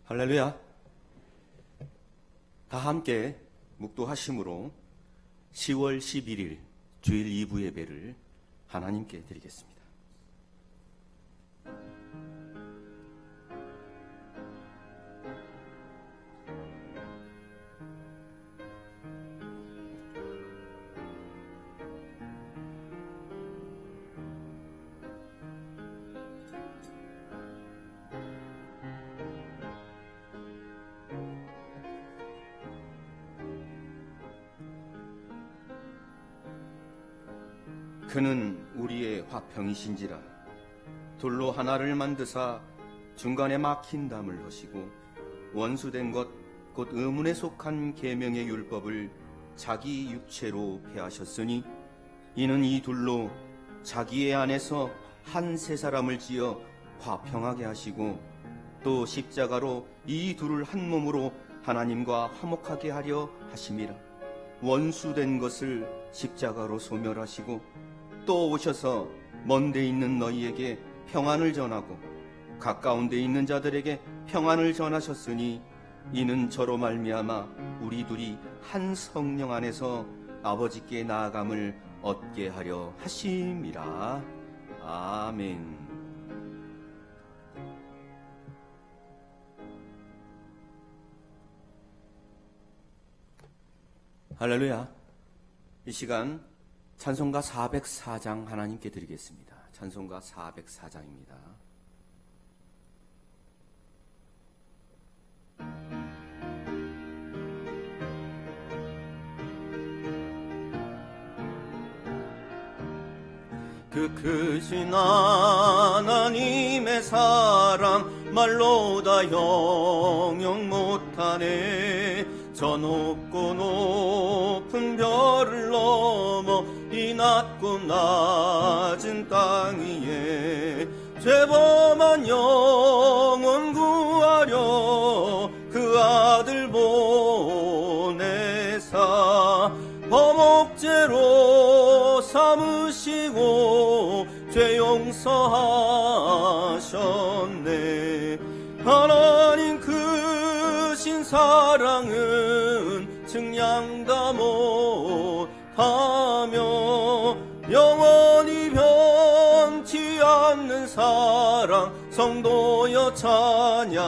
할렐루야. 다 함께 묵도하심으로 10월 11일 주일 2부 예배를 하나님께 드리겠습니다. 그는 우리의 화평이신지라. 돌로 하나를 만드사 중간에 막힌 담을 하시고 원수된 것 곧 의문에 속한 계명의 율법을 자기 육체로 폐하셨으니 이는 이 둘로 자기의 안에서 한 세 사람을 지어 화평하게 하시고 또 십자가로 이 둘을 한 몸으로 하나님과 화목하게 하려 하심이라. 원수된 것을 십자가로 소멸하시고 또 오셔서 먼 데 있는 너희에게 평안을 전하고 가까운 데 있는 자들에게 평안을 전하셨으니 이는 저로 말미암아 우리 둘이 한 성령 안에서 아버지께 나아감을 얻게 하려 하심이라. 아멘. 할렐루야. 이 시간 찬송가 404장 하나님께 드리겠습니다. 찬송가 404장입니다. 그 크신 하나님의 사랑 말로 다 형용 못하네. 저 높고 높은 별을 넘어 이 낮고 낮은 땅 위에 죄범한 영혼 구하려 그 아들 보내사 범옥죄로 삼으시고 죄 용서하셨네. 하나님 크신 사랑은 측량다 못하며 영원히 변치 않는 사랑 성도여 찬양하세.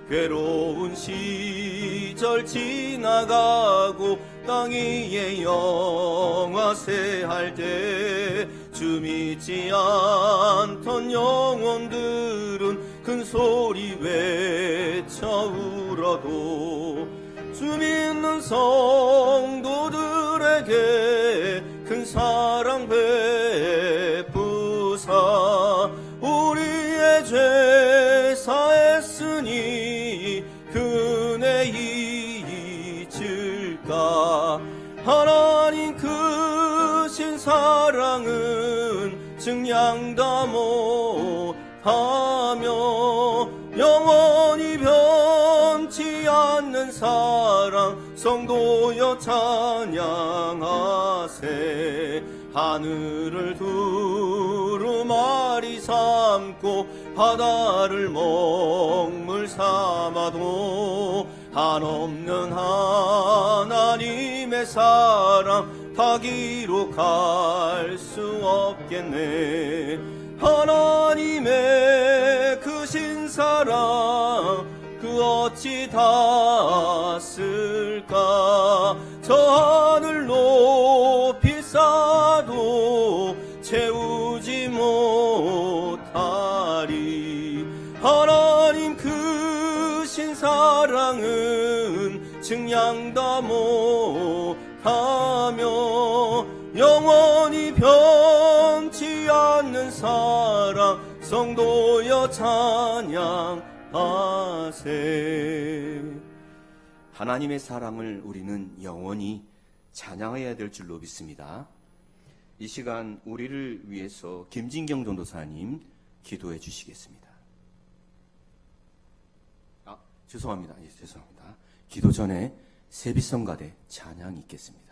괴로운 시절 지나가고 땅 위에 영화세 할 때 주 믿지 않던 영혼들은 큰 소리 외쳐 울어도 주 믿는 성도들에게 큰 사랑 베푸사 우리의 죄 사했으니 그 은혜 잊을까. 하나님 크신 사랑은 측량다 못하며 영원히 변치 않는 사랑 성도여 찬양하세. 하늘을 두루마리 삼고 바다를 먹물 삼아도 한없는 하나님의 사랑 다 기록할 수 없겠네. 하나님의 크신 사랑 그 어찌 다 쓸까. 저 하늘 높이 쌓아도 채우지 못하리. 하나님 크신 사랑은 측량다 못하며 영원히 변치 않는 사랑 성도여 찬양하세. 하나님의 사랑을 우리는 영원히 찬양해야 될 줄로 믿습니다. 이 시간 우리를 위해서 김진경 전도사님 기도해 주시겠습니다. 죄송합니다. 죄송합니다. 기도 전에 세비성가대 찬양이 있겠습니다.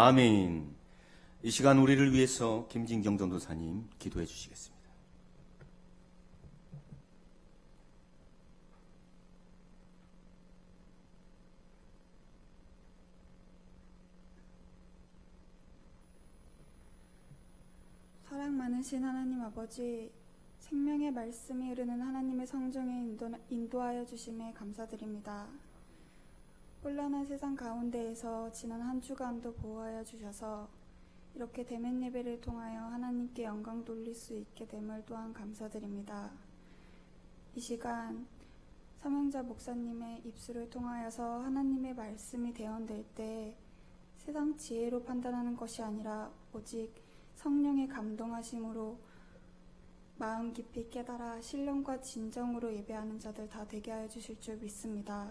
아멘. 이 시간 우리를 위해서 김진경 전도사님 기도해 주시겠습니다. 사랑 많으신 하나님 아버지, 생명의 말씀이 흐르는 하나님의 성정에 인도하여 주심에 감사드립니다. 혼란한 세상 가운데에서 지난 한 주간도 보호하여 주셔서 이렇게 대면 예배를 통하여 하나님께 영광 돌릴 수 있게 됨을 또한 감사드립니다. 이 시간 사명자 목사님의 입술을 통하여서 하나님의 말씀이 대언될 때 세상 지혜로 판단하는 것이 아니라 오직 성령의 감동하심으로 마음 깊이 깨달아 신령과 진정으로 예배하는 자들 다 되게 하여 주실 줄 믿습니다.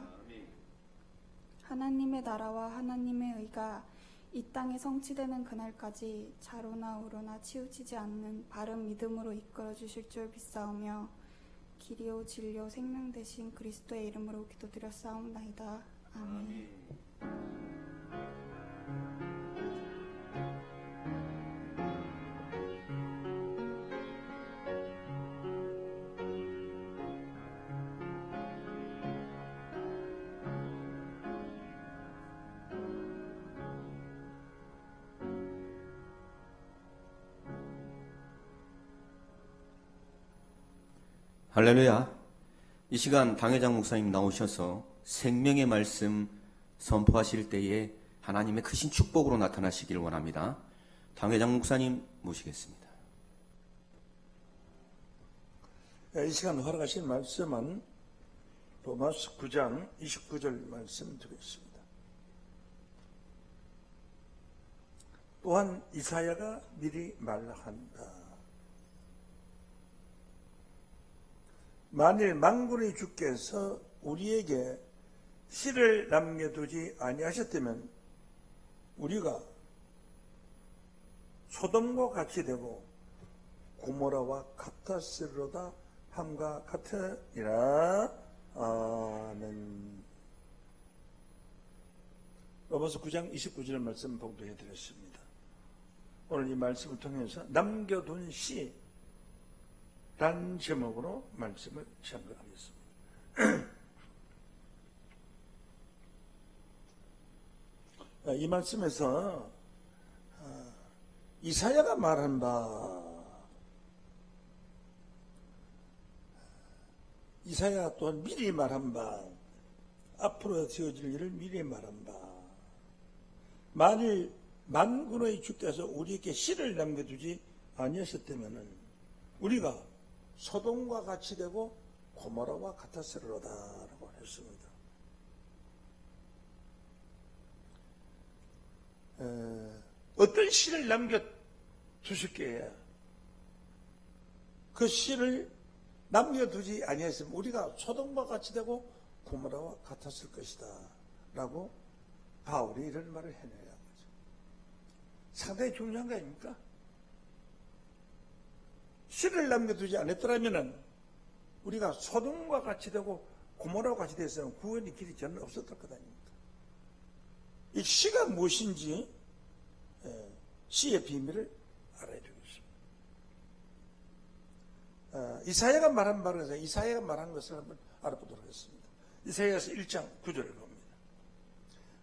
하나님의 나라와 하나님의 의가 이 땅에 성취되는 그날까지 자로나 우로나 치우치지 않는 바른 믿음으로 이끌어 주실 줄 믿사오며 길이요 진리요 생명 되신 그리스도의 이름으로 기도드렸사옵나이다. 아멘. 할렐루야. 이 시간 당회장 목사님 나오셔서 생명의 말씀 선포하실 때에 하나님의 크신 축복으로 나타나시길 원합니다. 당회장 목사님 모시겠습니다. 이 시간 허락하신 말씀은 로마서 9장 29절 말씀 드리겠습니다. 또한 이사야가 미리 말한다. 만일 만군의 주께서 우리에게 씨를 남겨두지 아니하셨다면 우리가 소돔과 같이 되고 고모라와 같았으리로다 함과 같으니라. 아멘. 로마서 9장 29절 말씀 봉독해 드렸습니다. 오늘 이 말씀을 통해서 남겨둔 씨 란 제목으로 말씀을 시작하겠습니다. 이 말씀에서 이사야가 말한 바, 이사야가 또한 미리 말한 바, 앞으로 되어질 일을 미리 말한 바, 만일 만군의 주께서 우리에게 씨를 남겨두지 아니하셨다면 우리가 소돔과 같이 되고 고모라와 같았으리로다 라고 했습니다. 어떤 씨를 남겨두실게요. 그 씨를 남겨두지 아니했으면 우리가 소돔과 같이 되고 고모라와 같았을 것이다 라고 바울이 이런 말을 해내야 하죠. 상당히 중요한 거 아닙니까? 씨를 남겨두지 않았더라면 우리가 소돔과 같이 되고 고모라와 같이 됐으면 구원의 길이 전혀 없었을 것 아닙니까? 이 씨가 무엇인지 씨의 비밀을 알아야 되겠습니다. 이사야가 말한 바로 이사야가 말한 것을 한번 알아보도록 하겠습니다. 이사야서 1장 9절을 봅니다.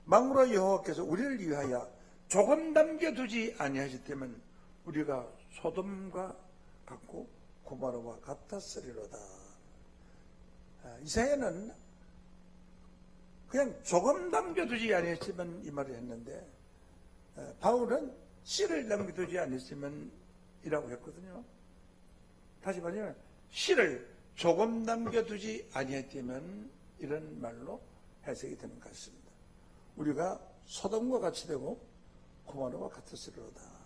만군의 여호와께서 우리를 위하여 조금 남겨두지 아니하셨다면 우리가 소돔과 같고 고모라와 같았으리로다. 이사야는 그냥 조금 남겨두지 아니했으면 이 말을 했는데 바울은 씨를 남겨두지 않았으면 이라고 했거든요. 다시 말하면 씨를 조금 남겨두지 아니했다면 이런 말로 해석이 되는 것 같습니다. 우리가 소돔과 같이 되고 고모라와 같았으리로다.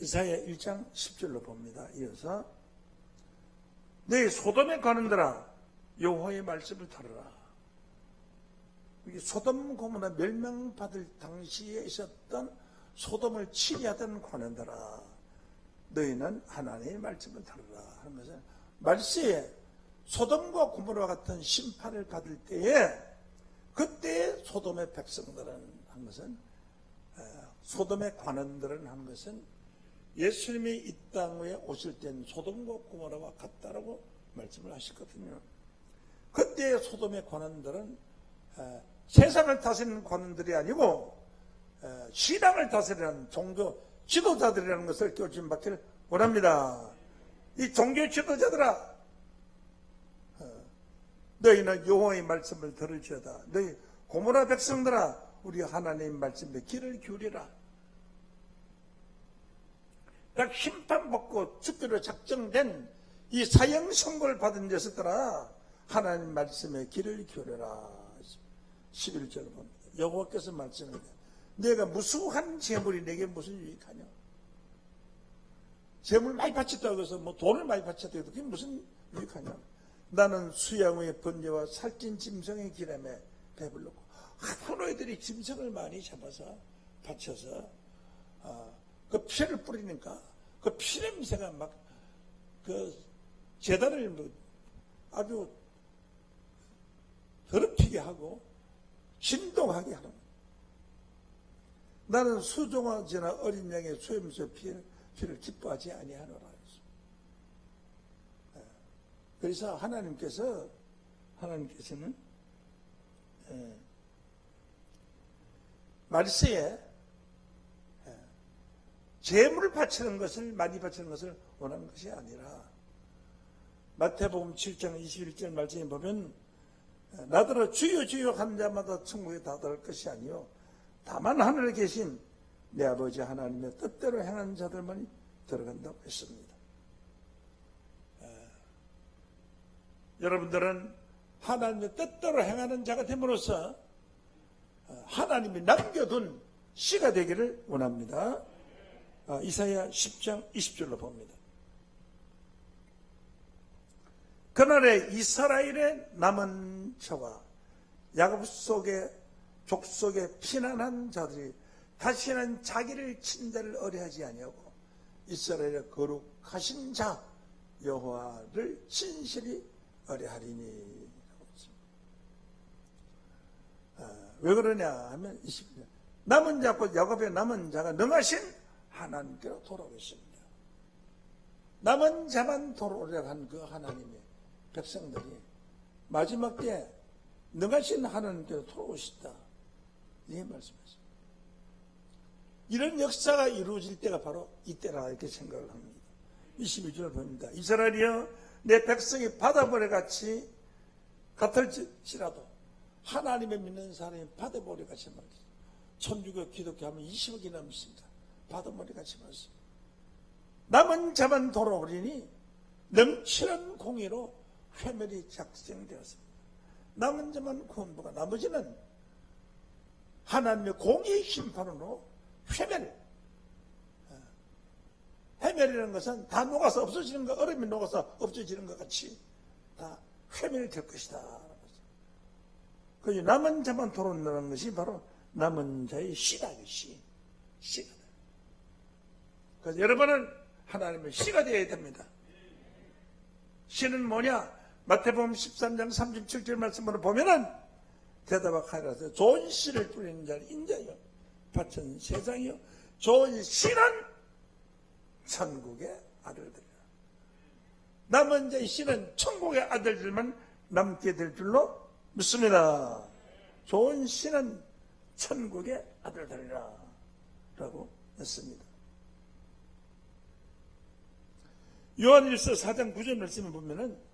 이사야 1장 10절로 봅니다. 이어서 너희 소돔에 가는들아 여호와의 말씀을 들으라. 소돔 고모라 멸망받을 당시에 있었던 소돔을 치리하던 관원들아 너희는 하나님의 말씀을 들으라 하는 것은 말세에 소돔과 고모라와 같은 심판을 받을 때에 그때 소돔의 백성들은 한 것은, 소돔의 관원들은 한 것은 예수님이 이 땅 위에 오실 땐 소돔과 고모라와 같다라고 말씀을 하셨거든요. 그때 소돔의 관원들은 세상을 다스리는 관원들이 아니고 신앙을 다스리는 종교 지도자들이라는 것을 교훈받기를 원합니다. 이 종교 지도자들아, 너희는 여호와의 말씀을 들을지어다. 너희 고모라 백성들아, 우리 하나님 말씀에 귀를 기울이라. 딱 심판받고 죽기로 작정된 이 사형 선고를 받은 녀석들아, 하나님 말씀에 귀를 기울여라. 11절 봅니다. 여호와께서 말씀합니다. 내가 무수한 재물이 내게 무슨 유익하냐? 재물 많이 바쳤다고 해서 뭐 돈을 많이 바쳤다고 해도 그게 무슨 유익하냐? 나는 수양의 번제와 살찐 짐승의 기름에 배불렀고, 포로애들이 짐승을 많이 잡아서 바쳐서 그 피를 뿌리니까 그 피냄새가 막 그 제단을 아주 더럽히게 하고 진동하게 하는 거예요. 나는 수종아지나 어린 양의 수염소 피를 기뻐하지 아니하노라. 그래서 하나님께서는 말세에 재물을 바치는 것을 많이 바치는 것을 원하는 것이 아니라, 마태복음 7장 21절 말씀에 보면 나더러 주여 주여 한 자마다 천국에 다다를 것이 아니요 다만 하늘에 계신 내 아버지 하나님의 뜻대로 행하는 자들만이 들어간다고 했습니다. 여러분들은 하나님의 뜻대로 행하는 자가 됨으로써 하나님이 남겨둔 씨가 되기를 원합니다. 이사야 10장 20절로 봅니다. 그날에 이스라엘의 남은 자와 야곱 속에 족 속에 피난한 자들이 다시는 자기를 친자를 의뢰하지 아니하고 이스라엘의 거룩하신 자 여호와를 신실히 의뢰하리니. 왜 그러냐 하면 20절 남은 자 곧 야곱의 남은 자가 능하신 하나님께로 돌아오겠습니다. 남은 자만 돌아오려고 한 그 하나님의 백성들이 마지막 때에 능하신 하나님께로 돌아오시다, 이게 말씀하십니다. 이런 역사가 이루어질 때가 바로 이때라 이렇게 생각을 합니다. 22절 봅니다. 이스라엘이여 내 백성이 바다모래같이 같을지라도, 하나님을 믿는 사람이 바다모래같이 말이죠. 천주교 기독교 하면 20억이 넘습니다. 바다모래같이 말습니다. 남은 자만 돌아오리니 넘치는 공의로 회멸이 작성되었습니다. 남은 자만 구원받고 나머지는 하나님의 공의의 심판으로 회멸이라는 것은 다 녹아서 없어지는 것, 얼음이 녹아서 없어지는 것 같이 다 회멸될 것이다. 그 남은 자만 돌아온다는 것이 바로 남은 자의 씨다. 씨가. 그래서 여러분은 하나님의 씨가 되어야 됩니다. 씨는 뭐냐? 마태복음 13장 37절 말씀으로 보면은 대답하여 좋은 씨를 뿌리는 자는 인자요 밭은 세상이요 좋은 씨는 천국의 아들들이라. 남은 자의 씨는 천국의 아들들만 남게 될 줄로 믿습니다. 좋은 씨는 천국의 아들들이라 라고 했습니다. 요한일서 4장 9절 말씀을 보면은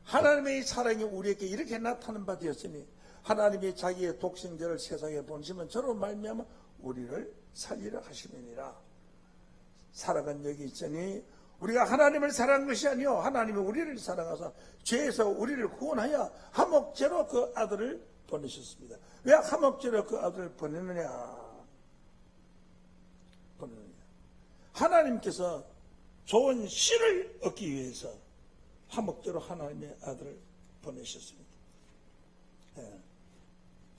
하나님의 사랑이 우리에게 이렇게 나타난 바 되었으니 하나님이 자기의 독생자를 세상에 보내시면 저로 말미암아 우리를 살리려 하심이니라. 사랑은 여기 있으니 우리가 하나님을 사랑한 것이 아니요 하나님이 우리를 사랑하사 죄에서 우리를 구원하여 화목제로 그 아들을 보내셨습니다. 왜 화목제로 그 아들을 보내느냐? 하나님께서 좋은 씨를 얻기 위해서 화목제로 하나님의 아들을 보내셨습니다.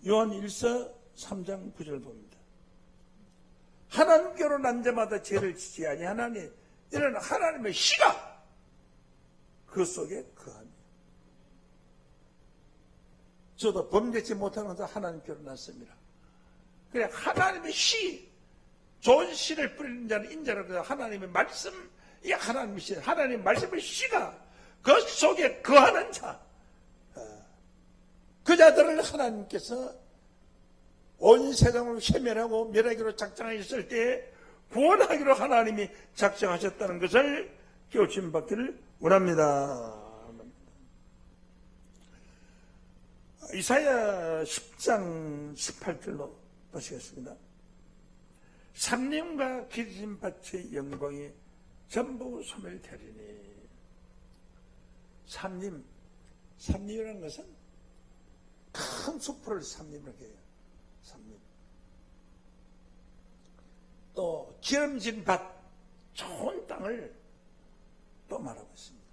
요한일서 3장 9절 봅니다. 하나님께로 난 자마다 죄를 지지 아니하나니 이는 하나님의 씨가 그 속에 거하니. 저도 범죄치 못하면서 하나님께로 났습니다. 그래 하나님의 씨, 좋은 씨를 뿌리는 자는 인자라고 해서 하나님의 말씀, 이 하나님의 씨, 하나님의 말씀의 씨가 그 속에 거하는 자, 그 자들을 하나님께서 온 세상을 세멸하고 멸하기로 작정하셨을 때에 구원하기로 하나님이 작정하셨다는 것을 깨우침 받기를 원합니다. 이사야 10장 18절로 보시겠습니다. 삼림과 기르신 밭의 영광이 전부 소멸되리니. 삼림이라는 것은 큰 숲을 삼림이라고 해요. 삼림. 또 기름진 밭, 좋은 땅을 또 말하고 있습니다.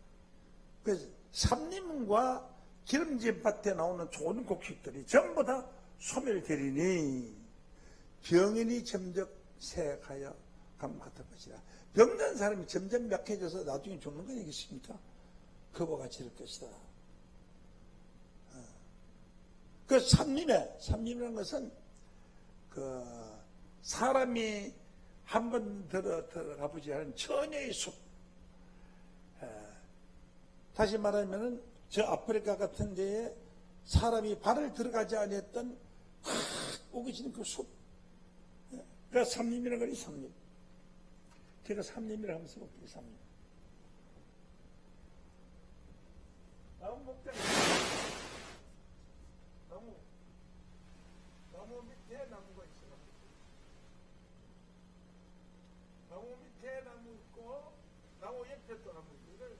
그래서 삼림과 기름진 밭에 나오는 좋은 곡식들이 전부 다 소멸되리니 병인이 점점 세하여 감 같을 것이라. 병든 사람이 점점 약해져서 나중에 죽는 거 아니겠습니까? 그와 같이 될 것이다. 그 삼림이라는 것은 그 사람이 한번 들어가 보지 않은 처녀의 숲. 다시 말하면은 저 아프리카 같은 데에 사람이 발을 들어가지 않았던 오기진 그 숲. 그러니까 삼림이라는 거니 삼림. 제가 삼림이라 하면서 볼게요. 삼림. 나무 목장. 나무 밑에 나무가 있어요. 나무 밑에 나무 있고 나무 옆에 또 나무 있고 이걸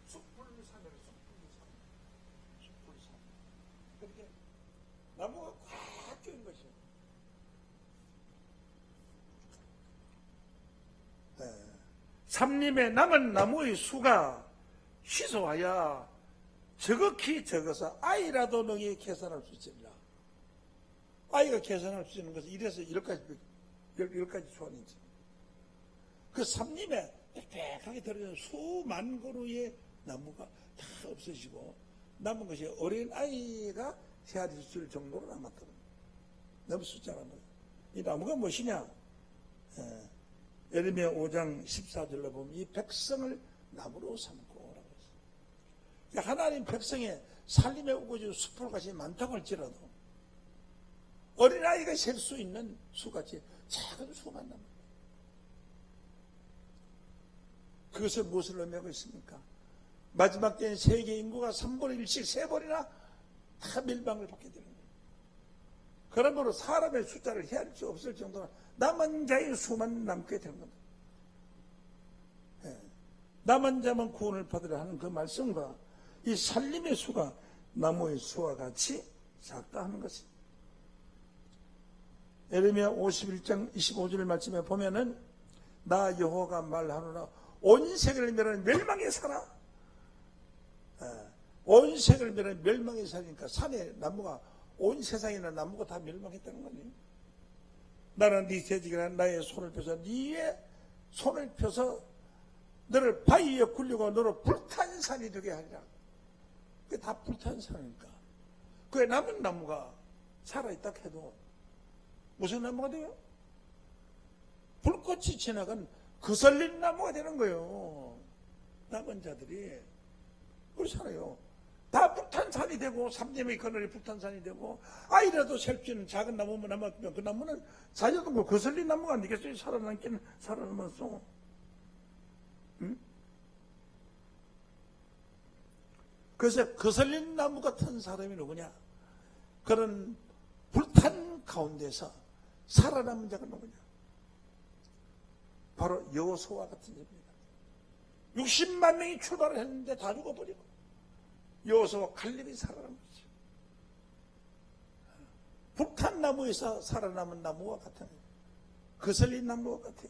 숲불산이라고 숲불산. 그렇게 나무가 꽉 껴인 것이에요. 삼림에 남은 나무의 수가 희소하여 저극히 적어서 아이라도 너희 계산할 수 있으리라. 아이가 계산할 수 있는 것은 이래서 10가지 조언이지. 그 삼림에 빽빽하게 들어있는 수만 그루의 나무가 다 없어지고 남은 것이 어린 아이가 헤아릴 정도로 남았더라. 너무 숫자가 많아. 이 나무가 무엇이냐? 예레미야 5장 14절로 보면 이 백성을 나무로 삼고 라고 했어요. 하나님 백성의 살림에 우거진 숲풀같이 많다고 할지라도 어린아이가 셀 수 있는 수같이 작은 수만 남니다. 그것을 무엇을 의미하고 있습니까? 마지막 때는 세계 인구가 3분의 1씩 3번이나 다 멸망을 받게 되는 거예요. 그러므로 사람의 숫자를 헤아릴 수 없을 정도로 남은 자의 수만 남게 되는 겁니다. 남은 자만 구원을 받으려 하는 그 말씀과 이 살림의 수가 나무의 수와 같이 작다 하는 것입니다. 예레미야 51장 25절 말씀에 보면은 나 여호와가 말하노라 온 세계를 멸하는 멸망의 사라. 온 세계를 멸하는 멸망의 사니까 산에 나무가 온 세상에는 나무가 다 멸망했다는 거 아니에요? 나는 네 재직이나 나의 손을 펴서 네의 손을 펴서 너를 바위에 굴리고 너를 불탄 산이 되게 하리라. 그게 다 불탄 산이니까. 그에 남은 나무가 살아있다 해도 무슨 나무가 돼요? 불꽃이 지나간 거슬린 나무가 되는 거예요. 남은 자들이 그렇잖아요. 다 불탄산이 되고 삼림의 그늘이 불탄산이 되고 아이라도 셀 수 있는 작은 나무만 남았으면 그 나무는 자녀도 뭐 거슬린 나무가 아니겠어요? 살아남기는 살아남았어. 응? 그래서 거슬린 나무 같은 사람이 누구냐? 그런 불탄 가운데서 살아남은 자가 누구냐? 바로 여호수아 같은 자입니다. 60만 명이 출발을 했는데 다 죽어버리고 여호수아 칼렙이 살아남은 거죠. 불탄 나무에서 살아남은 나무와 같은 거슬린 나무와 같아요.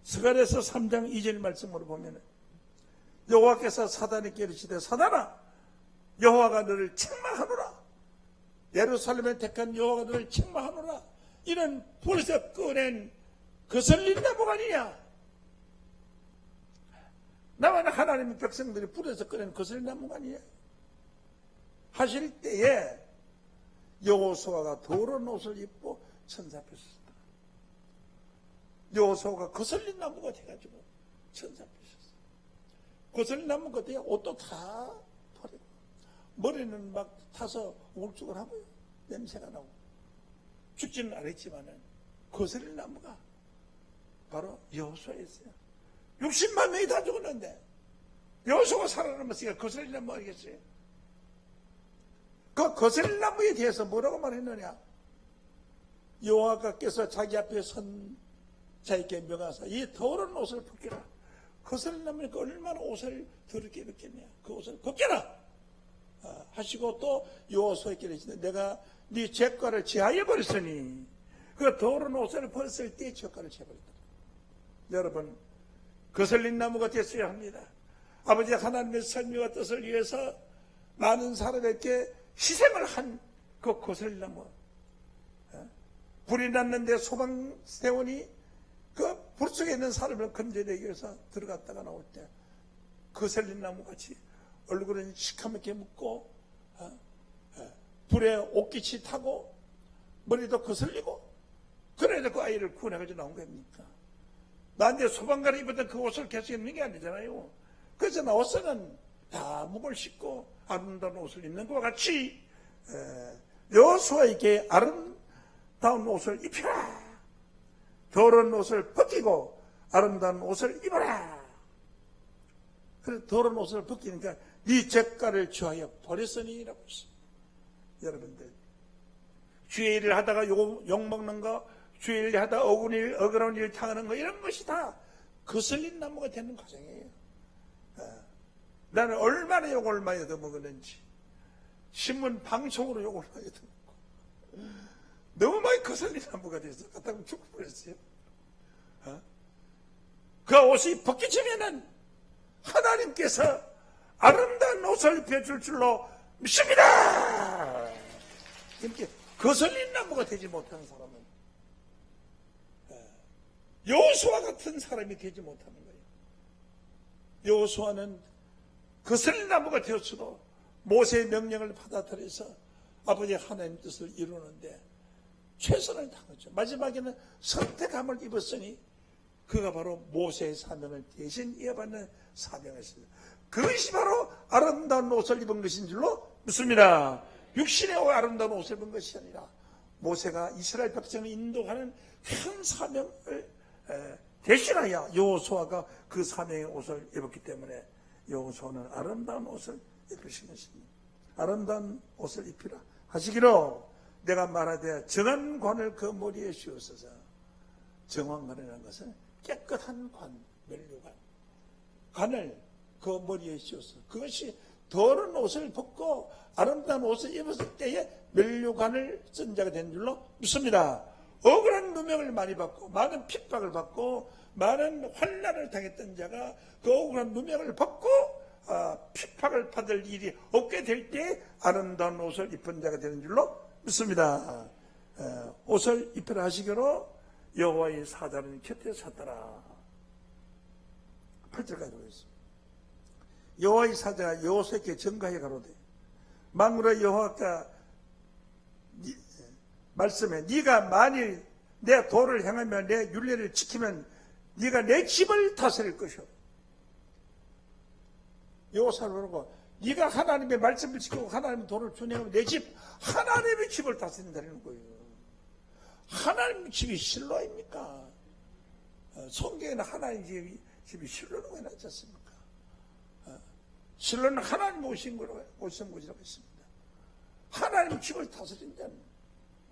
스가랴서 3장 2절 말씀으로 보면 여호와께서 사단에게 이르시되 사단아 여호와가 너를 책망하노라. 예루살렘에 택한 여호와가 너를 책망하노라. 이는 벌써 꺼낸 거슬린 나무가 아니냐. 나만 하나님의 백성들이 불에서 꺼낸 거슬나무가 아니에요. 하실 때에 여호수아가 더러운 옷을 입고 천사 앞에 섰다. 여호수아가 거슬린 나무가 돼가지고 천사 앞에 섰어. 거슬린 나무 겉에 옷도 다 버리고 머리는 막 타서 우글쭈글하고요. 냄새가 나고 죽지는 않았지만은 거슬린 나무가 바로 여호수아였어요. 60만 명이 다 죽었는데 여호수아가 살아남았으니까 거슬린 나무 아니겠어요? 그 거슬린 나무에 대해서 뭐라고 말했느냐? 여호와께서 자기 앞에 선 자에게 명하사 이 더러운 옷을 벗겨라. 거슬린 나무니까 얼마나 옷을 더럽게 벗겼냐? 그 옷을 벗겨라 하시고 또 여호수아에게 이르시되 내가 네 죄과를 제하여 버렸으니 그 더러운 옷을 벗을 때 죄과를 제버렸다. 여러분, 거슬린 나무가 됐어야 합니다. 아버지 하나님의 선미와 뜻을 위해서 많은 사람에게 희생을 한 그 거슬린 나무. 불이 났는데 소방대원이 그 불 속에 있는 사람을 건져내기 위해서 들어갔다가 나올 때 거슬린 나무같이 얼굴은 시커멓게 묻고 불에 옷깃이 타고 머리도 거슬리고 그래도 그 아이를 구원해가지고 나온 겁니까? 나한테 소방관이 입었던 그 옷을 계속 입는 게 아니잖아요. 그래서 나와서는 다 목을 씻고 아름다운 옷을 입는 것과 같이 여호수아에게 아름다운 옷을 입혀라. 더러운 옷을 벗기고 아름다운 옷을 입어라. 그래서 더러운 옷을 벗기니까 네 죄가를 주하여 버렸으니라고 했습니다. 여러분들, 주의 일을 하다가 욕먹는 거, 주의 일을 하다가 억울한 일 당하는 거, 이런 것이 다 거슬린 나무가 되는 과정이에요. 나는 얼마나 욕을 많이 얻어먹었는지, 신문 방송으로 욕을 많이 얻어먹고, 너무 많이 거슬린 나무가 돼서 갖다 죽어버렸어요. 그 옷이 벗겨지면은 하나님께서 아름다운 옷을 입혀줄 줄로 믿습니다. 이렇게 거슬린 나무가 되지 못한 사람은 여호수아 같은 사람이 되지 못하는 거예요. 여호수아는 거슬린 나무가 되었어도 모세의 명령을 받아들여서 아버지 하나님 뜻을 이루는데 최선을 다하죠. 마지막에는 선택함을 입었으니 그가 바로 모세의 사명을 대신 이어받는 사명이었습니다. 그것이 바로 아름다운 옷을 입은 것인 줄로 믿습니다. 육신의 아름다운 옷을 입은 것이 아니라 모세가 이스라엘 백성을 인도하는 큰 사명을 대신하여 여호수아가 그 사명의 옷을 입었기 때문에 여호수아는 아름다운 옷을 입으신 것입니다. 아름다운 옷을 입히라 하시기로 내가 말하되 정한 관을 그 머리에 씌우소서. 정한관이라는 것은 깨끗한 관, 면류관. 관을 그 머리에 씌워서 그것이 더러운 옷을 벗고 아름다운 옷을 입었을 때에 면류관을 쓴 자가 된 줄로 믿습니다. 억울한 누명을 많이 받고 많은 핍박을 받고 많은 환난을 당했던 자가 그 억울한 누명을 벗고 핍박을 받을 일이 없게 될 때 아름다운 옷을 입은 자가 되는 줄로 믿습니다. 옷을 입혀라 하시기로 여호와의 사자는 곁에 섰더라. 8절까지 보겠습니다. 여호와의 사자가 여호수아에게 전가해 가로되 만군의 여호와가 말씀해 네가 만일 내 도를 행하며 내 율례를 지키면 네가 내 집을 다스릴 것이오. 여호수아를 부르고 네가 하나님의 말씀을 지키고 하나님의 도를 준행하면 내 집, 하나님의 집을 다스린다는 거예요. 하나님의 집이 실로입니까? 성경에는 하나님의 집이 실로라고 해놨지 않습니까? 실로는 하나님 오신 곳이라고 했습니다. 하나님 집을 다스린다는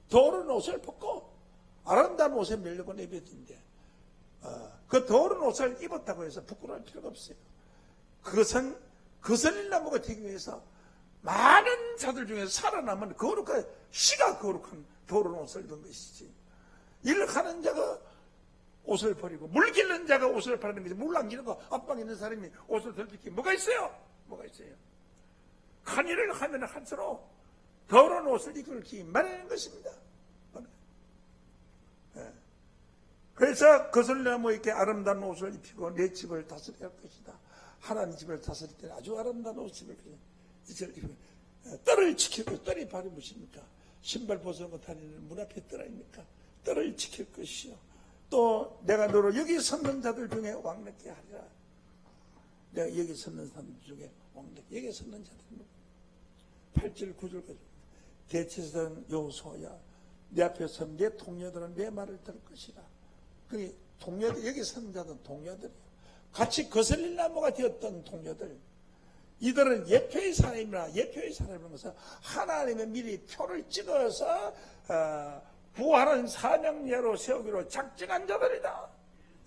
더러운 옷을 벗고 아름다운 옷에 밀려고 내뱉는데 그 더러운 옷을 입었다고 해서 부끄러울 필요가 없어요. 그것은 거슬린 나무가 되기 위해서 많은 자들 중에서 살아남은 거룩한 씨가 거룩한 더러운 옷을 입은 것이지. 일을 하는 자가 옷을 버리고 물 길는 자가 옷을 바르는 것이지. 물 안 기는 거 앞방에 있는 사람이 옷을 덜피기 뭐가 있어요? 뭐가 있어요? 한 일을 하면 할수록 더러운 옷을 입기 마련하는 것입니다. 그래서 거슬린 나무에게 아름다운 옷을 입히고 내 집을 다스려야 할 것이다 하나님 집을 다스릴 때는 아주 아름다운 옷을 입으면 뜰을 지키고, 뜰이 바로 무엇입니까? 신발 벗어놓고 다니는 문 앞에 뜰 아닙니까? 뜰을 지킬 것이요. 또 내가 너로 여기 섰는 자들 중에 왕래케 하리라. 내가 여기 섰는 사람들 중에 왕래케, 여기 섰는 자들은 8절 9절까지 대체선 여호수아야, 내 앞에 선 내 동료들은 내 말을 들을 것이라. 그 동료들, 여기 선 자들은 동료들이요, 같이 거슬릴 나무가 되었던 동료들, 이들은 예표의 사람이라. 예표의 사람이라는 것은 하나님의 미리 표를 찍어서 부활한 사명예로 세우기로 작정한 자들이다.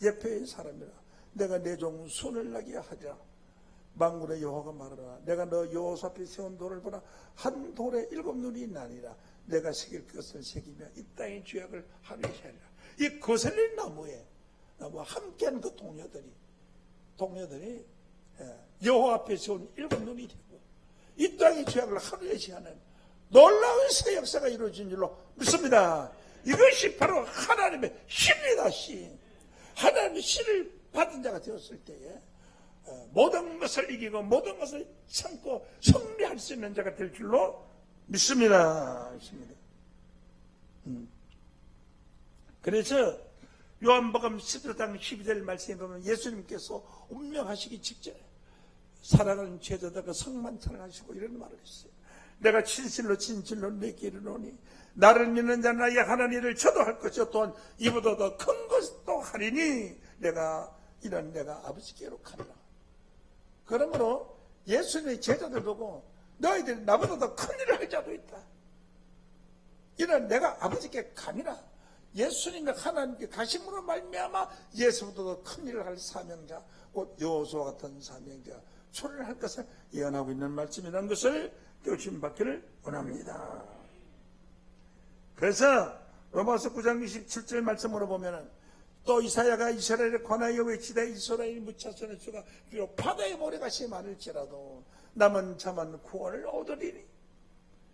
예표의 사람이라. 내가 내 종 손을 나게 하리라. 만군의 여호와가 말하라. 내가 너 여호수 앞에 세운 돌을 보라. 한 돌에 7눈이 나니라. 내가 새길 것을 새기며 이 땅의 죄악을 하루에 하리라. 이 거슬린 나무와 함께한 그 동료들이 여호와 앞에 세운 7눈이 되고 이 땅의 죄악을 하루에 시하는 놀라운 새 역사가 이루어진 줄로 믿습니다. 이것이 바로 하나님의 신이다. 신. 하나님의 신을 받은 자가 되었을 때에 모든 것을 이기고 모든 것을 참고 승리할 수 있는 자가 될 줄로 믿습니다. 그래서 요한복음 14장 12절 말씀에 보면 예수님께서 운명하시기 직전에 사랑하는 제자들과 성만 사랑하시고 이런 말을 했어요. 내가 진실로 내게 이르노니 나를 믿는 자는 나의 하나님 일을 저도 할 것이요 또한 이보다 더 큰 것도 하리니 내가 아버지께로 가리라. 그러므로 예수님의 제자들 보고 너희들이 나보다 더 큰 일을 할 자도 있다. 이는 내가 아버지께 가니라. 예수님과 하나님께 가심으로 말미암아 예수보다 더 큰 일을 할 사명자, 곧 여호수아 같은 사명자 출현할 것을 예언하고 있는 말씀이라는 것을 깨우침 받기를 원합니다. 그래서 로마서 9장 27절 말씀으로 보면은 또 이사야가 이스라엘에 관하여 외치되 이스라엘이 무차선의 수가 비록 바다의 모래같이 많을지라도 남은 자만 구원을 얻으리니.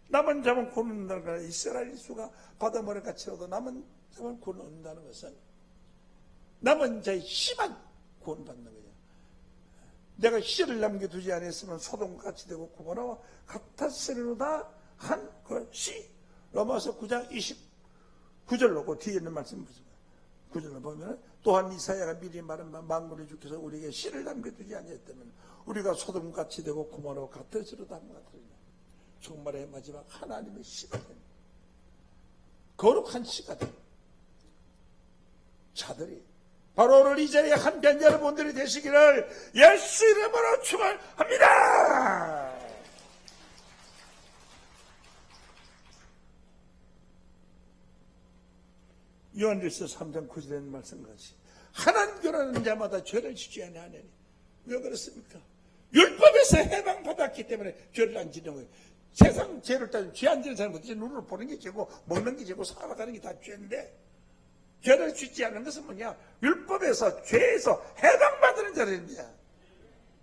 남은 자만 구원을 얻는다는 것은 이스라엘 수가 바다 모래같이라도 남은 자만 구원을 얻는다는 것은 남은 자의 씨만 구원받는 거예요. 내가 씨를 남겨두지 않았으면 소돔과 같이 되고 고모라와 같았으리로다 한 것이 로마서 9장 29절로 그 뒤에 있는 말씀 보시면 9절로 보면 또한 이사야가 미리 말한 바 만군의 주께서 우리에게 씨를 남겨두지 않았다면 우리가 소돔과 같이 되고 고모라와 같았으리로다 한 것 같으리라. 종말의 마지막 하나님의 씨가 된 거룩한 씨가 된 자들이 바로 오늘 이 자리에 함께한 여러분들이 되시기를 예수 이름으로 축원합니다. 요한일서 3장 9절에 있는 말씀같이 하나님 교라는 자마다 죄를 짓지 아니하느니. 왜 그렇습니까? 율법에서 해방받았기 때문에 죄를 안 짓는 거예요. 세상 죄를 따지면 죄 안 짓는 사람은 어떻게 눈으로 보는 게 죄고 먹는 게 죄고 살아가는 게 다 죄인데 죄를 짓지 않는 것은 뭐냐? 율법에서 죄에서 해방받는 자들입니다.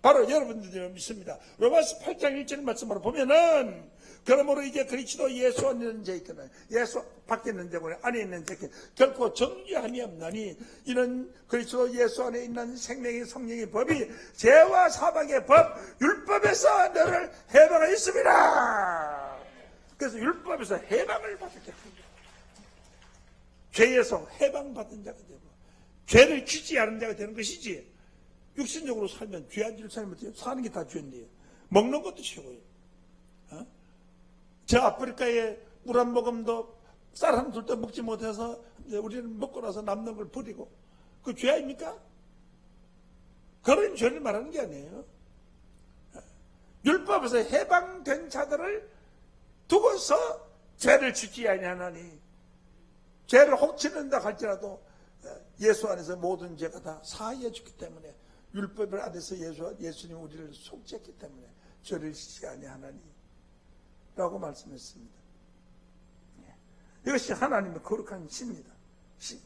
바로 여러분들이 믿습니다. 로마서 8장 1절 말씀으로 보면은 그러므로 이제 그리스도 예수 안에 있는 자 있거든. 예수 밖에 있는 자고 안에 있는 자께 결코 정죄함이 없나니 이는 그리스도 예수 안에 있는 생명의 성령의 법이 죄와 사망의 법 율법에서 너를 해방하였습니다. 그래서 율법에서 해방을 받게 합니다. 죄에서 해방받은 자가 되고 죄를 짓지 않은 자가 되는 것이지. 육신적으로 살면 죄 안 지을 사람은 사는 게 다 죄인데요. 먹는 것도 최고예요. 저 아프리카에 물 한 모금도 쌀 한 둘도 먹지 못해서 우리는 먹고 나서 남는 걸 버리고 그 죄 아닙니까? 그런 죄를 말하는 게 아니에요. 율법에서 해방된 자들을 두고서 죄를 짓지 아니하나니 죄를 혹 짓는다 할지라도 예수 안에서 모든 죄가 다 사하여 주기 때문에 율법 안에서 예수님 우리를 속죄했기 때문에 죄를 짓지 아니하나니 라고 말씀했습니다. 이것이 하나님의 거룩한 신입니다. 신.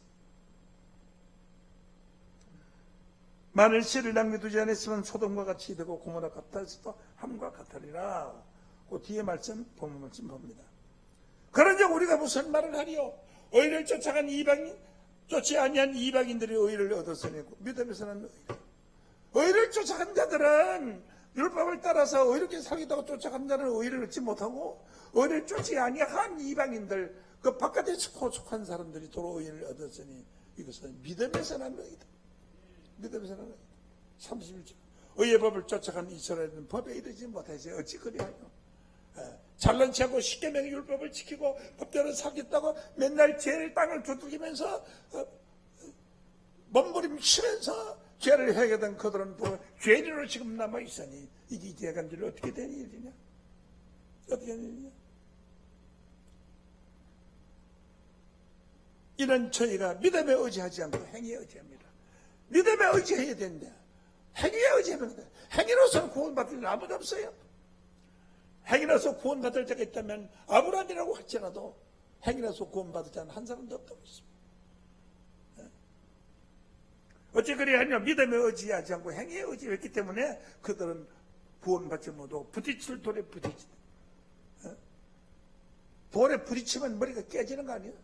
만일 씨를 남겨두지 않았으면 소돔과 같이 되고 고모라 같았어도 함과 같으리라. 그 뒤에 말씀 본문 말씀 봅니다. 그런즉 우리가 무슨 말을 하리요? 의를 쫓아간 이방인 쫓지 아니한 이방인들이 의를 얻었으니 믿음에서는 의를 쫓아간 자들은 율법을 따라서 의롭게 살겠다고 쫓아간 자는 의를 얻지 못하고 의를 쫓지 아니한 이방인들 그 바깥에 속한 사람들이 도로 의를 얻었으니 이것은 믿음에서 난 것이다. 믿음에서 난 것이다. 31절 의의 법을 쫓아간 이스라엘은 법에 이르지 못하지 어찌 그리하뇨. 잘난 체하고 십계명의 율법을 지키고 법대로 살겠다고 맨날 죄를 땅을 두들기면서 몸부림치면서 죄를 해야겠던 그들은 죄인으로 지금 남아있으니 이게 이제간질 어떻게 된 일이냐? 어떻게 된 일이냐? 이런 저희가 믿음에 의지하지 않고 행위에 의지합니다. 믿음에 의지해야 된다. 행위에 의지하면 된다. 행위로서는 구원받을 일 아무도 없어요. 행위로서 구원받을 자가 있다면 아브라함이라고 할지라도 행위로서 구원받을 자는 한 사람도 없다고 했습니다. 어찌 그리하냐 믿음에 의지하지 않고 행위에 의지했기 때문에 그들은 구원받지 못하고 부딪힐 돌에 부딪힌다. 돌에 부딪히면 머리가 깨지는 거 아니에요?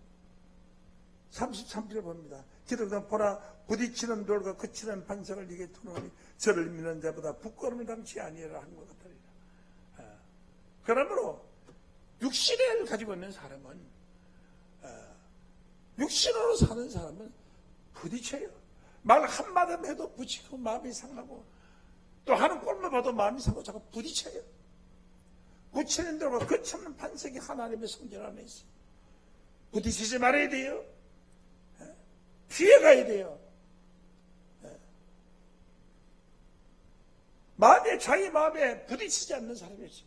33절 봅니다. 기록은 보라 부딪히는 돌과 그치는 반석을 이게 두노니 저를 믿는 자보다 부끄러움을 당치 아니하라 한 것 같으리라. 그러므로 육신을 가지고 있는 사람은 육신으로 사는 사람은 부딪혀요. 말 한마디 해도 부딪히고 마음이 상하고 또 하는 꼴만 봐도 마음이 상하고 자꾸 부딪혀요. 부딪히는 돌과 그치는 반석이 하나님의 성전 안에 있어요. 부딪히지 말아야 돼요. 피해가야 돼요. 자기 마음에 부딪히지 않는 사람이지.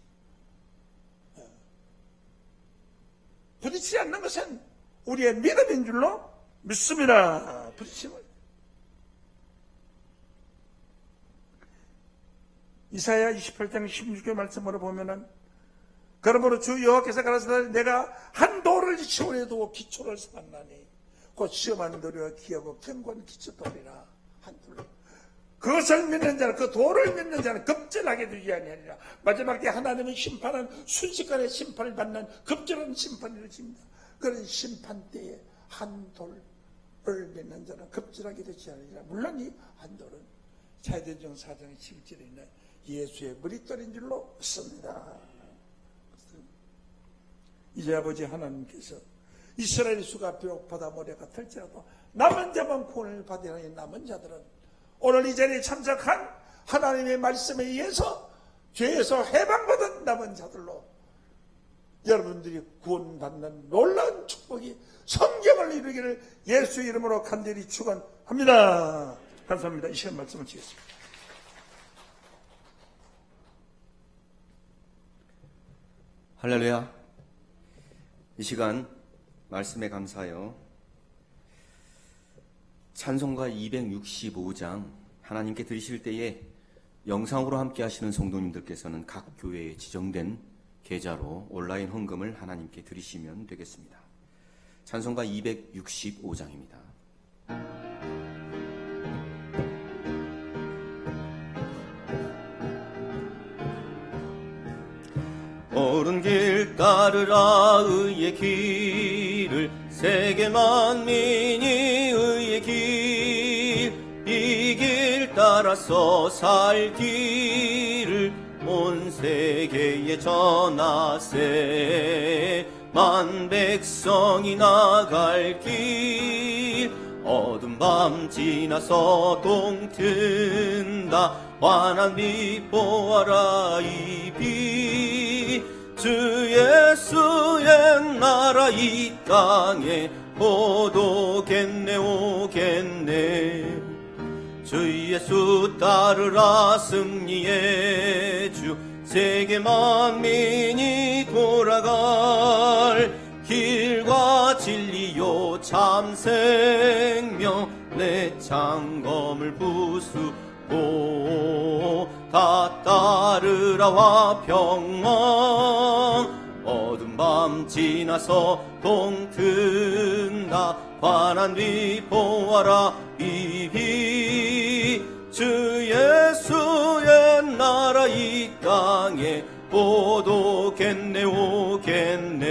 부딪히지 않는 것은 우리의 믿음인 줄로 믿습니다. 부딪힘을. 이사야 28장 16절 말씀으로 보면은 그러므로 주 여호와께서 가라사대 내가 한 돌을 지원해 두고 기초를 삼았나니 곧 시험하는 돌이와 기하고 견고한 기초돌이라. 한 돌. 그것을 믿는 자는 그 돌을 믿는 자는 급전하게 두지 아니하리라. 마지막 때 하나님의 심판은 순식간에 심판을 받는 급전한 심판이 이루어집니다. 그런 심판 때에 한 돌을 믿는 자는 급전하게 되지 않으리라. 물론 이 한 돌은 사도행전 4장 11절에 있는 예수의 머릿돌인 줄로 씁니다. 이제 아버지 하나님께서 이스라엘 수가 비록 바다 모래 같을지라도 남은 자만 구원을 받으려 하는 남은 자들은 오늘 이 자리에 참석한 하나님의 말씀에 의해서 죄에서 해방받은 남은 자들로 여러분들이 구원받는 놀라운 축복이 성경을 이루기를 예수 이름으로 간절히 축원합니다. 감사합니다. 이 시간 말씀을 드리겠습니다. 할렐루야. 이 시간 말씀에 감사하여 찬송가 265장 하나님께 드리실 때에 영상으로 함께 하시는 성도님들께서는 각 교회에 지정된 계좌로 온라인 헌금을 하나님께 드리시면 되겠습니다. 찬송가 265장입니다. 옳은 길 따르라 의의 길을 세계 만민이 의의 길 이 길 따라서 살 길을 온 세계에 전하세 만 백성이 나갈 길 어두운 밤 지나서 동튼다 환한 빛 보아라 이 빛 주 예수의 나라 이 땅에 호도겠네 오겠네 주 예수 따르라 승리의 주 세계 만민이 돌아갈 길과 진리요 참 생명 내 창검을 부수고 다 따르라 화평왕 어두운 밤 지나서 동튼다 환한 빛 보아라 이 빛 주 예수의 나라 이 땅에 호도겠네 오겠네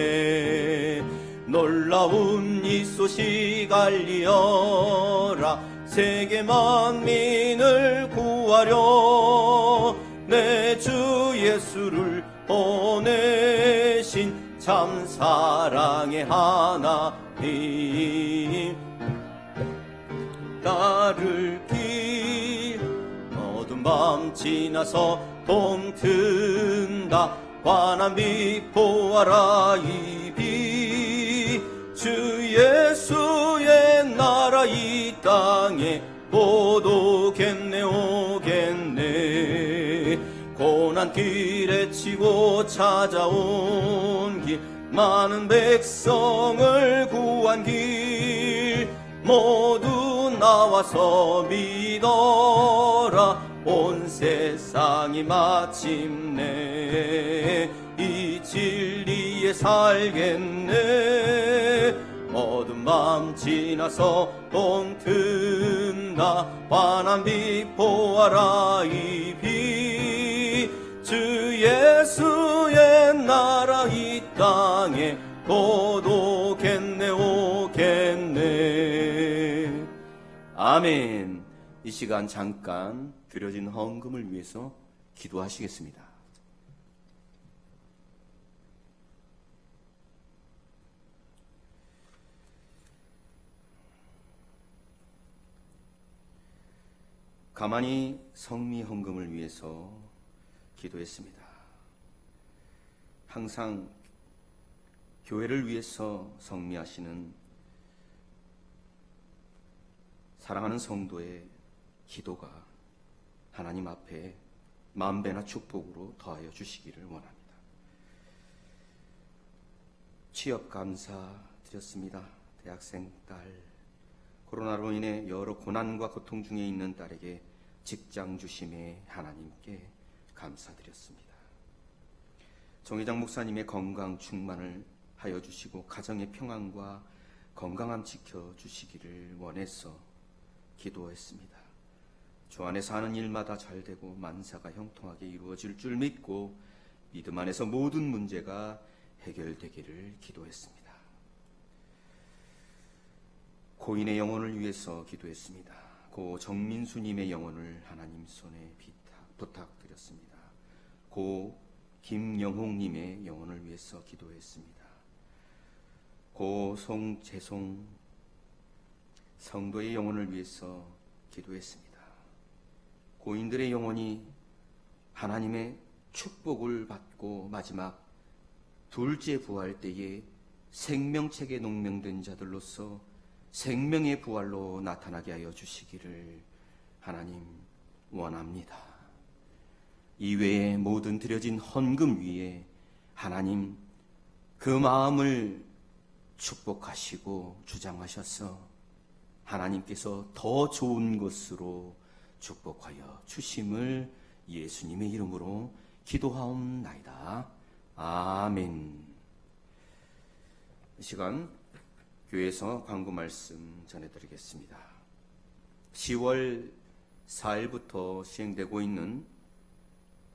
놀라운 이 소식 알리어라 세계 만민을 구하 구하려 내 주 예수를 보내신 참 사랑의 하나님, 따를 길 어두운 밤 지나서 봄 든다. 환한 빛 보아라 이 빛, 주 예수의 나라 이 땅에 곧 오겠네 오겠네. 고난 길에 치고 찾아온 길, 많은 백성을 구한 길, 모두 나와서 믿어라. 온 세상이 마침내 이 진리에 살겠네. 어두운 밤 지나서 봄 든다. 환한 빛 보아라 이 빛, 주 예수의 나라 이 땅에 곧 오겠네 오겠네. 아멘. 이 시간 잠깐 드려진 헌금을 위해서 기도하시겠습니다. 가만히 성미 헌금을 위해서 기도했습니다. 항상 교회를 위해서 성미하시는 사랑하는 성도의 기도가 하나님 앞에 만배나 축복으로 더하여 주시기를 원합니다. 취업 감사 드렸습니다. 대학생 딸, 코로나로 인해 여러 고난과 고통 중에 있는 딸에게 직장 주심에 하나님께 감사드렸습니다. 정회장 목사님의 건강 충만을 하여 주시고 가정의 평안과 건강함 지켜주시기를 원해서 기도했습니다. 주 안에서 하는 일마다 잘되고 만사가 형통하게 이루어질 줄 믿고 믿음 안에서 모든 문제가 해결되기를 기도했습니다. 고인의 영혼을 위해서 기도했습니다. 고 정민수님의 영혼을 하나님 손에 부탁드렸습니다. 고 김영홍님의 영혼을 위해서 기도했습니다. 고 송재송 성도의 영혼을 위해서 기도했습니다. 고인들의 영혼이 하나님의 축복을 받고 마지막 둘째 부활 때에 생명책에 농명된 자들로서 생명의 부활로 나타나게 하여 주시기를 하나님 원합니다. 이외에 모든 드려진 헌금 위에 하나님 그 마음을 축복하시고 주장하셔서 하나님께서 더 좋은 것으로 축복하여 주심을 예수님의 이름으로 기도하옵나이다. 아멘. 이 시간 교회에서 광고 말씀 전해드리겠습니다. 10월 4일부터 시행되고 있는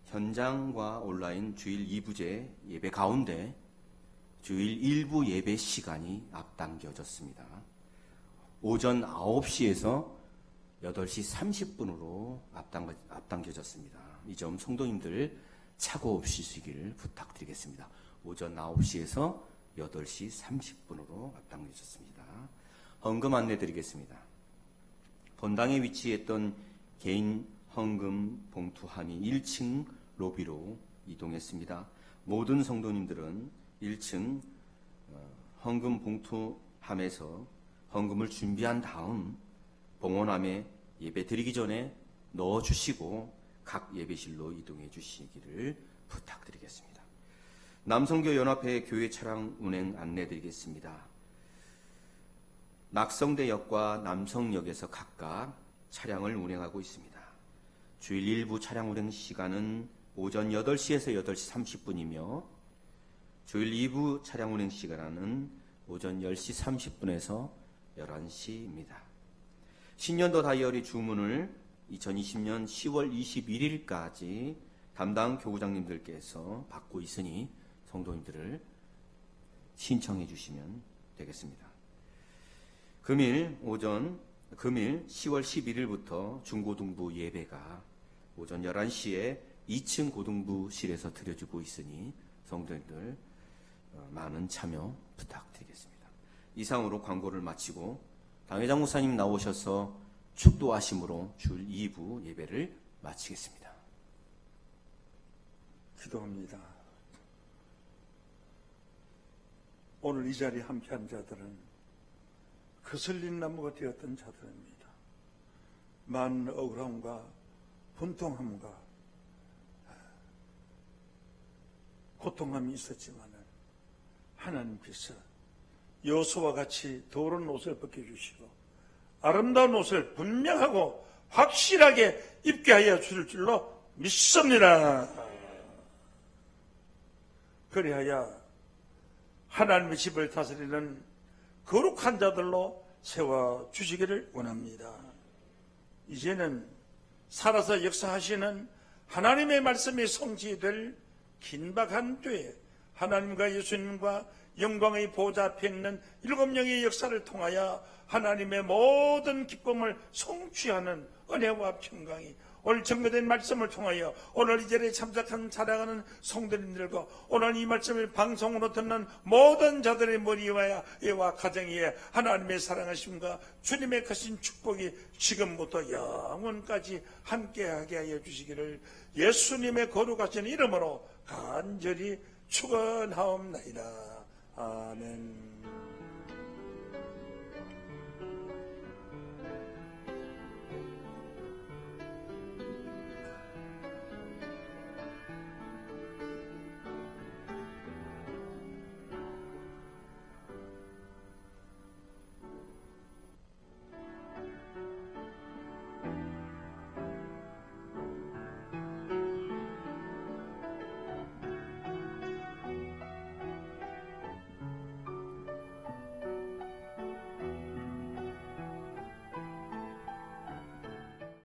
현장과 온라인 주일 2부제 예배 가운데 주일 1부 예배 시간이 앞당겨졌습니다. 오전 9시에서 8시 30분으로 앞당겨졌습니다. 이 점 성도님들 착오 없으시기를 부탁드리겠습니다. 오전 9시에서 8시 30분으로 앞당겨졌습니다. 헌금 안내 드리겠습니다. 본당에 위치했던 개인 헌금 봉투함이 1층 로비로 이동했습니다. 모든 성도님들은 1층 헌금 봉투함에서 헌금을 준비한 다음 봉헌함에 예배 드리기 전에 넣어주시고 각 예배실로 이동해 주시기를 부탁드리겠습니다. 남성교연합회 교회 차량 운행 안내 드리겠습니다. 낙성대역과 남성역에서 각각 차량을 운행하고 있습니다. 주일 1부 차량 운행 시간은 오전 8시에서 8시 30분이며 주일 2부 차량 운행 시간은 오전 10시 30분에서 11시입니다. 신년도 다이어리 주문을 2020년 10월 21일까지 담당 교구장님들께서 받고 있으니 성도님들을 신청해 주시면 되겠습니다. 금일 10월 11일부터 중고등부 예배가 오전 11시에 2층 고등부실에서 드려지고 있으니 성도님들 많은 참여 부탁드리겠습니다. 이상으로 광고를 마치고 당회장 목사님 나오셔서 축도하심으로 줄 2부 예배를 마치겠습니다. 기도합니다. 오늘 이 자리에 함께한 자들은 거슬린 나무가 되었던 자들입니다. 많은 억울함과 분통함과 고통함이 있었지만 하나님께서 여호수아와 같이 더러운 옷을 벗겨주시고 아름다운 옷을 분명하고 확실하게 입게 하여 주실 줄로 믿습니다. 그리하여 하나님의 집을 다스리는 거룩한 자들로 세워주시기를 원합니다. 이제는 살아서 역사하시는 하나님의 말씀이 성취될 긴박한 때에 하나님과 예수님과 영광의 보좌 앞에 있는 7명의 역사를 통하여 하나님의 모든 기쁨을 성취하는 은혜와 평강이 오늘 전거된 말씀을 통하여 오늘 이 자리에 참석한 사랑하는 성도님들과 오늘 이 말씀을 방송으로 듣는 모든 자들의 머리와 예와 가정에 하나님의 사랑하심과 주님의 크신 축복이 지금부터 영원까지 함께하게 하여 주시기를 예수님의 거룩하신 이름으로 간절히 축원하옵나이다. 아멘.